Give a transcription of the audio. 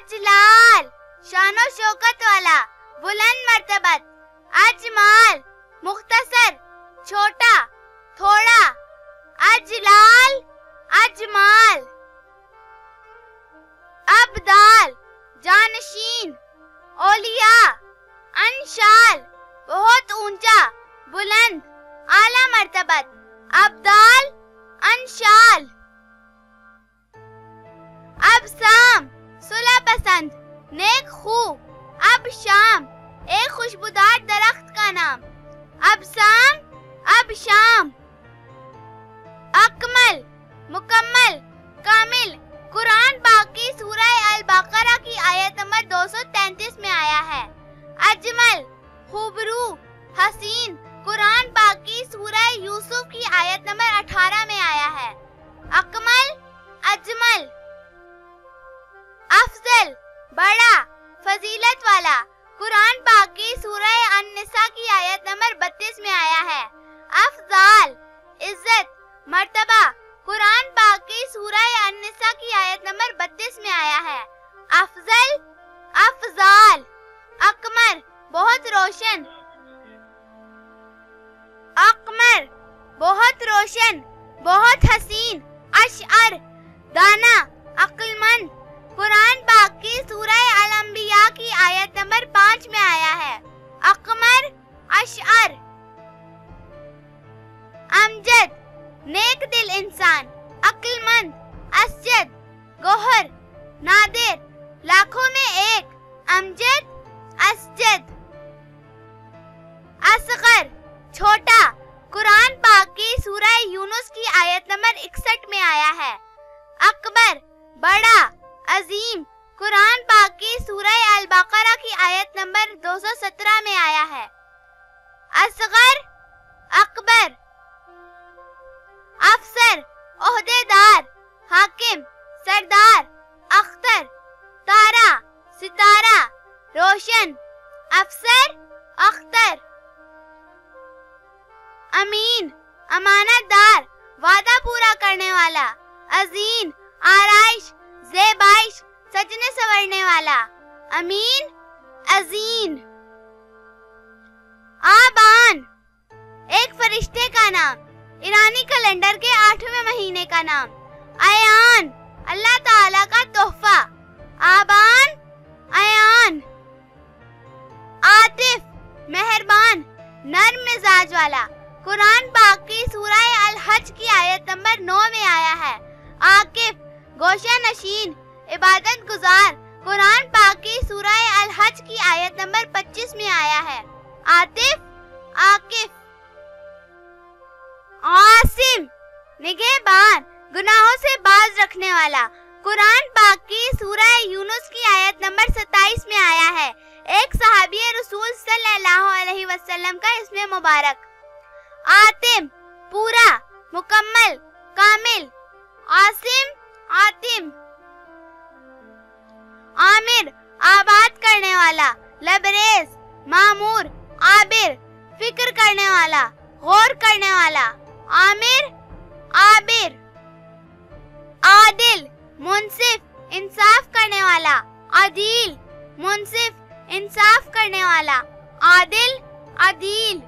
अजलाल शानो शौकत वाला बुलंद मर्तबत। अजमाल मुख्तसर छोटा थोड़ा। अजलाल अजमाल। अब्दाल जानशीन औलिया। अंशाल बहुत ऊंचा बुलंद आला मर्तबत। अब्दाल अंशाल। अब शाम सुलह पसंद नेक खू। अब शाम एक खुशबूदार दरख्त का नाम। अब शाम अब शाम। अकमल मुकम्मल कामिल। कुरान पाक की सूरह अल बकरा की आयत नंबर 233 में आया है। अजमल खूबरू हसीन कुरान पाक की सूरह यूसुफ की आयत नंबर 18 में आया है। अकमल अजमल। अफजल बड़ा फजीलत वाला कुरान पाक की सूरह अन-निसा की आयत नंबर 32 में आया है। अफजाल इज्जत मर्तबा कुरान पाक की सूरह अन-निसा की आयत नंबर 32 में आया है। अफजल अफजाल। अकमर बहुत रोशन। अकमर बहुत रोशन बहुत हसीन। अशअर दाना अक्लमंद कुरान पाक की सूरह अल-अंबिया की आयत नंबर 5 में आया है। अकमर अशअर। अमजद नेक दिल इंसान अक्लमंद। असजद गोहर नादिर लाखों में एक। अमजद असजद। असगर छोटा कुरान पाक की सूरह यूनुस की आयत नंबर 61 में आया है। अकबर बड़ा अजीम कुरान पाक की सूरह अल बकरा की आयत नंबर 217 में आया है। असगर अकबर। अफसर ओहदेदार हाकिम सरदार अख्तर तारा सितारा रोशन। अफसर अख्तर। अमीन अमानतदार वादा पूरा करने वाला। अजीन आराइश ज़ेबाइश सजने संवरने वाला। अमीन अजीन। आबान एक फरिश्ते का नाम ईरानी कैलेंडर के 8वें महीने का नाम। अयान अल्लाह ताला का तोहफा। आबान अयान। आतिफ मेहरबान नर्म मिजाज वाला कुरान पाक की सूरह अल हज की आयत नंबर 9 में आया है। आकिफ गोशा नशीन इबादत गुजार कुरान पाक की सूरह अल हज की आयत नंबर 25 में आया है। आतिफ आकिफ। आसिम निगहबान गुनाहों से बाज रखने वाला कुरान पाक की सूरह यूनुस की आयत नंबर 27 में आया है। एक सहाबी रसूल सल्लल्लाहु अलैहि वसल्लम का इसमें मुबारक। आतिम पूरा मुकम्मल कामिल। आसिम आतिम। आमिर आबाद करने वाला लबरेज मामूर आबिर फिक्र करने वाला गौर करने वाला। आमिर आबिर। आदिल मुंसिफ इंसाफ करने वाला। अदील मुंसिफ इंसाफ करने वाला। आदिल अदील।